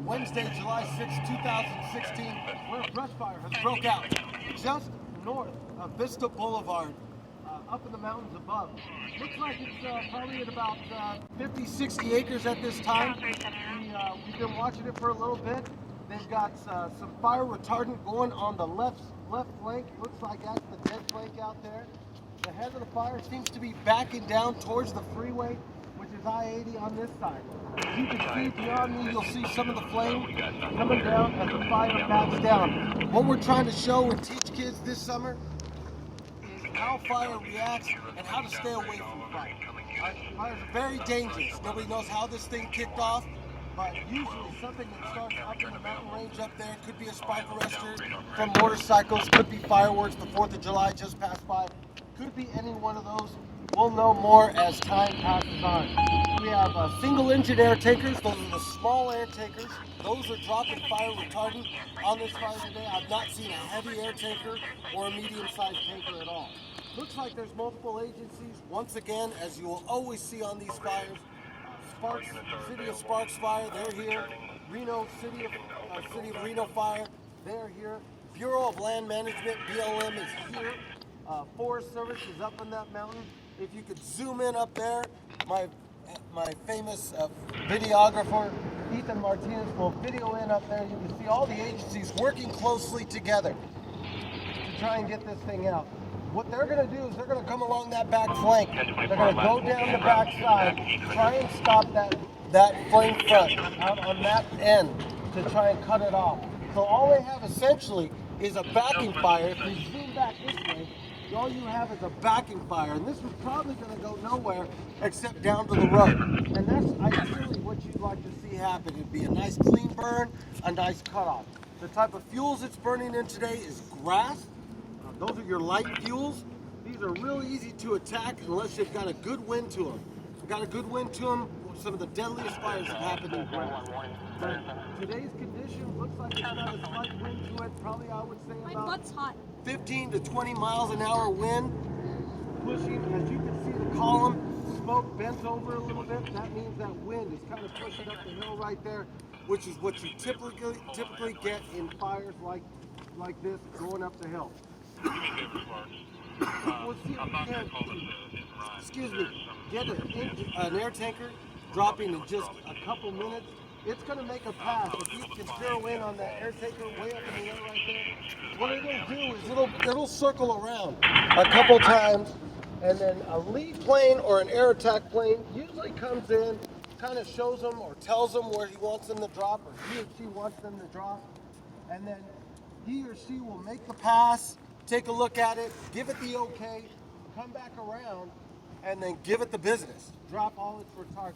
Wednesday, July 6, 2016, where a brush fire has broke out just north of Vista Boulevard, up in the mountains above. Looks like it's probably at about 50, 60 acres at this time. We've been watching it for a little bit. They've got some fire retardant going on the left flank. Looks like that's the dead flank out there. The head of the fire seems to be backing down towards the freeway, which is I-80 on this side. As you can see beyond me, you'll see some of the flame coming down as the fire backs down. What we're trying to show and teach kids this summer is how fire reacts and how to stay away from fire. Fires are very dangerous. Nobody knows how this thing kicked off, but usually something that starts up in the mountain range up there, could be a spark arrestor from motorcycles, could be fireworks, the 4th of July just passed by, could be any one of those. We'll know more as time passes on. We have single engine air tankers. Those are the small air tankers. Those are dropping fire retardant on this fire today. I've not seen a heavy air tanker or a medium-sized tanker at all. Looks like there's multiple agencies. Once again, as you will always see on these fires, Sparks, City of Sparks Fire, they're here. Reno, City of Reno Fire, they're here. Bureau of Land Management, BLM, is here. Forest Service is up in that mountain. If you could zoom in up there, my famous videographer, Ethan Martinez, will video in up there. You can see all the agencies working closely together to try and get this thing out. What they're going to do is they're going to come along that back flank. They're going to go down the back side, try and stop that flame front out on that end to try and cut it off. So all they have essentially is a backing fire. If you zoom back this way, all you have is a backing fire, and this was probably going to go nowhere except down to the road. And that's ideally what you'd like to see happen. It'd be a nice clean burn, a nice cutoff. The type of fuels it's burning in today is grass. Those are your light fuels. These are really easy to attack unless you've got a good wind to them. If you've got a good wind to them, some of the deadliest fires have happened in grass. But today's condition looks like it's got a slight wind to it. Probably I would say about 15 to 20 miles an hour wind, pushing. As you can see, the column smoke bent over a little bit. That means that wind is kind of pushing up the hill right there, which is what you typically get in fires like this going up the hill. We'll see if we can, get an air tanker dropping in just a couple minutes. It's going to make a pass. If you can zero in on that air tanker way up in the air right there, what it'll do is it'll circle around a couple times, and then a lead plane or an air attack plane usually comes in, kind of shows them or tells them where he wants them to drop, or he or she wants them to drop, and then he or she will make the pass, take a look at it, give it the okay, come back around, and then give it the business. Drop all its retardant.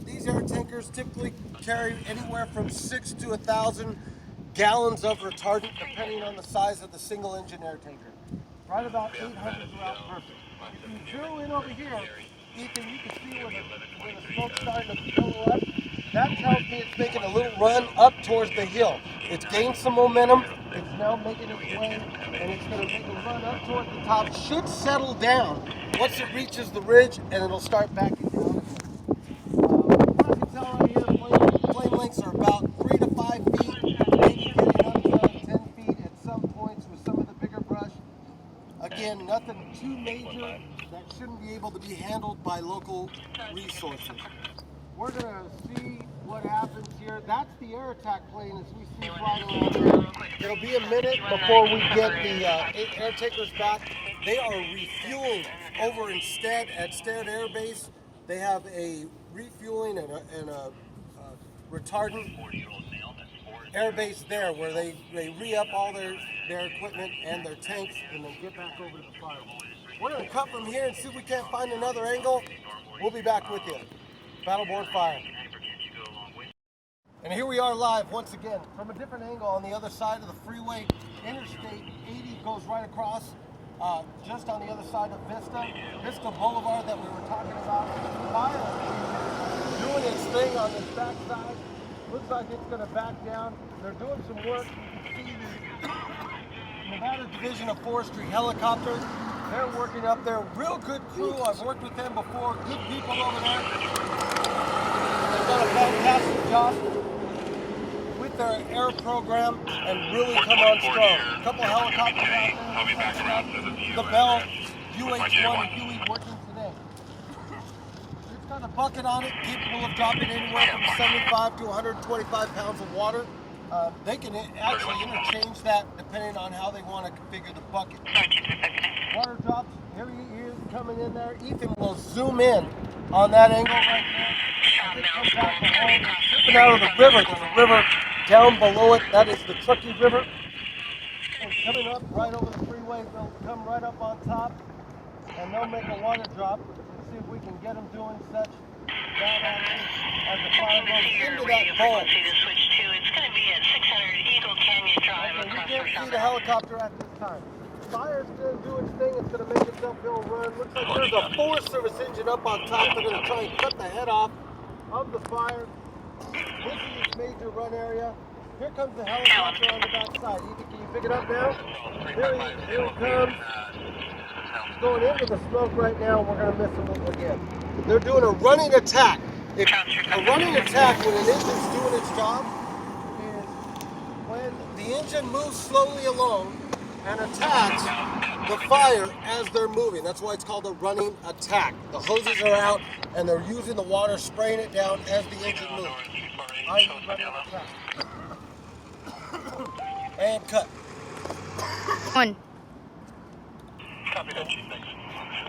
These air tankers typically carry anywhere from 6 to 1,000 gallons of retardant, depending on the size of the single engine air tanker. Right about 800 route perfect. If you zero in over here, Ethan, you can see where the smoke's starting to fill up. That tells me it's making a little run up towards the hill. It's gained some momentum. It's now making its way, and it's going to make a run up towards the top. Should settle down once it reaches the ridge, and it'll start backing down. What I can tell right here, flame lengths are about 3 to 5 feet, maybe getting up to 10 feet at some points with some of the bigger brush. Again, nothing too major that shouldn't be able to be handled by local resources. We're going to see what happens here. That's the air attack plane as we see flying around there. It'll be a minute before we get the air tankers back. They are refueling over instead at Stead Air Base. They have a refueling and a retardant air base there where they re-up all their equipment and their tanks and then get back over to the fire. We're going to cut from here and see if we can't find another angle. We'll be back with you. BattleBorn Fire. And here we are live once again from a different angle on the other side of the freeway. Interstate 80 goes right across just on the other side of Vista Boulevard that we were talking about. Fire doing its thing on this back side. Looks like it's going to back down. They're doing some work. You can see the Nevada Division of Forestry helicopter. They're working up there. Real good crew. I've worked with them before. Good people over there. They've done a fantastic job. with their air program and really come on strong. A couple helicopters out there. The Bell UH-1 and Huey working today. It's got a bucket on it, capable of dropping anywhere from 75 to 125 pounds of water. They can actually interchange that depending on how they want to configure the bucket. Water drops, here he is coming in there. Ethan will zoom in on that angle right there. Shipping out of the river. There's a river down below it. That is the Truckee River. And coming up right over the freeway, they'll come right up on top and they'll make a water drop. Let's see if we can get them doing such that as the fire goes into that bowl. It's going to be at 600 Eagle Canyon Drive. Okay, you can't see the helicopter at this time. Fire's going to do its thing. It's going to make its uphill run. Looks like there's a Forest Service engine up on top. They're going to try and cut the head off of the fire. This is its major run area. Here comes the helicopter on the back side. Ethan, can you pick it up now? Here he comes. He's going into the smoke right now. We're going to miss him again. They're doing a running attack. A running attack when an engine's doing its job is when the engine moves slowly along and attacks the fire as they're moving. That's why it's called a running attack. The hoses are out and they're using the water, spraying it down as the engine moves. And cut. One.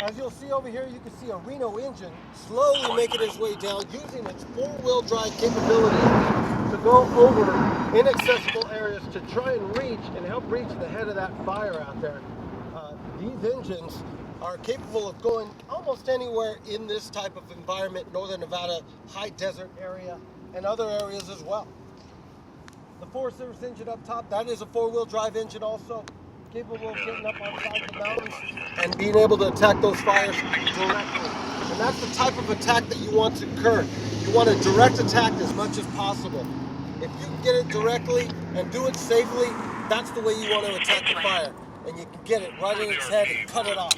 As you'll see over here, you can see a Reno engine slowly making its way down, using its four-wheel drive capability to go over inaccessible areas to try and reach and help reach the head of that fire out there. These engines are capable of going almost anywhere in this type of environment, Northern Nevada, high desert area, and other areas as well. The Forest Service engine up top, that is a four-wheel drive engine also, capable of getting up on sides of the mountains and being able to attack those fires directly. And that's the type of attack that you want to occur. You want a direct attack as much as possible. If you can get it directly and do it safely, that's the way you want to attack the fire. And you can get it right in its head and cut it off.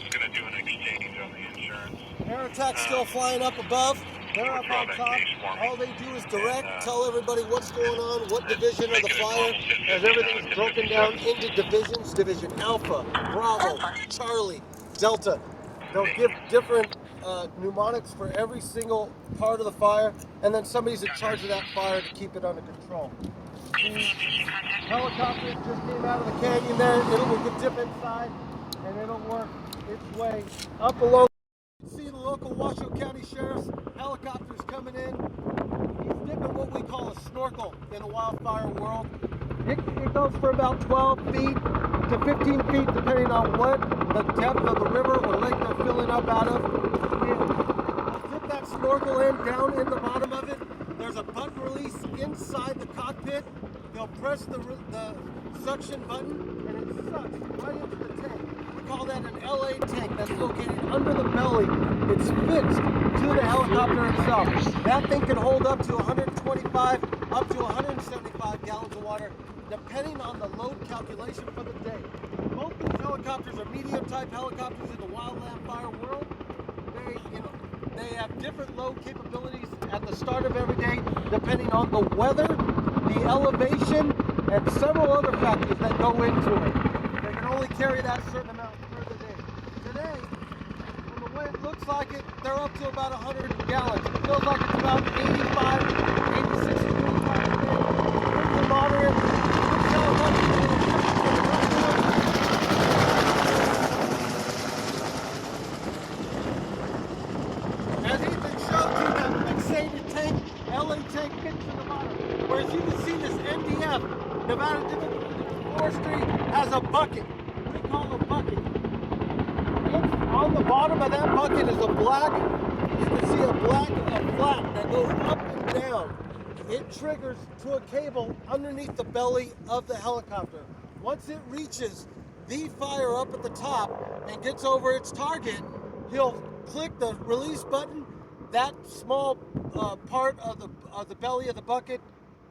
Air attack's still flying up above. They're up on top. All they do is direct, tell everybody what's going on, what division of the fire, as everything's broken down into divisions. Division Alpha, Bravo, Charlie, Delta. They'll give different mnemonics for every single part of the fire, and then somebody's in charge of that fire to keep it under control. The helicopter just came out of the canyon there. It'll dip inside, and it'll work its way up along. See the local Washoe County Sheriff's helicopters coming in. He's dipping what we call a snorkel in the wildfire world. It goes for about 12 feet to 15 feet depending on what the depth of the river or lake they're filling up out of. They'll dip that snorkel in down in the bottom of it. There's a button release inside the cockpit. They'll press the suction button and it sucks right into the tank. We call that an LA tank that's located under the belly. It's fixed to the helicopter itself. That thing can hold up to 125 up to 175 gallons of water depending on the load calculation for the day. Both these helicopters are medium type helicopters in the wildland fire world. They have different load capabilities at the start of every day depending on the weather, the elevation, and several other factors that go into it. They can only carry that certain amount for the day. Today, from the way it looks like it, they're up to about 100 gallons. It feels like it's about 85, 86 degrees out today. Pretty moderate. As Ethan showed you, that fixated tank, LA tank fits to the bottom. Whereas you can see this NDF, Nevada Division of Forestry, has a bucket. We call a bucket. On the bottom of that bucket is a black, you can see a flat that goes up and down. It triggers to a cable underneath the belly of the helicopter. Once it reaches the fire up at the top and gets over its target, he'll click the release button. That small part of the belly of the bucket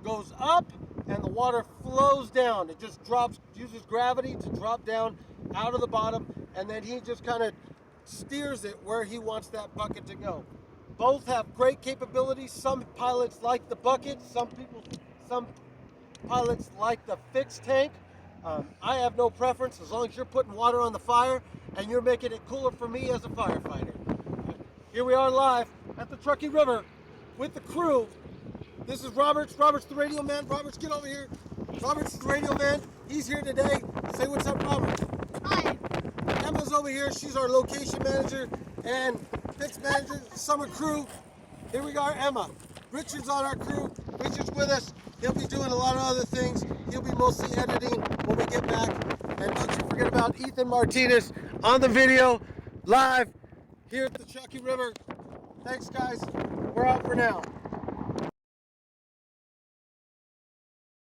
goes up and the water flows down. It just drops, uses gravity to drop down out of the bottom, and then he just kind of steers it where he wants that bucket to go. Both have great capabilities. Some pilots like the bucket, some Pilots like the fixed tank. I have no preference as long as you're putting water on the fire and you're making it cooler for me as a firefighter. Here we are live at the Truckee River with the crew. This is Roberts. Roberts the radio man. Roberts, get over here. Roberts the radio man. He's here today. Say what's up, Robert. Hi. Emma's over here. She's our location manager and fix manager, summer crew. Here we are, Emma. Richard's on our crew. Richard's with us. He'll be doing a lot of other things. He'll be mostly editing when we get back. And don't you forget about Ethan Martinez on the video, live here at the Truckee River. Thanks, guys. We're out for now.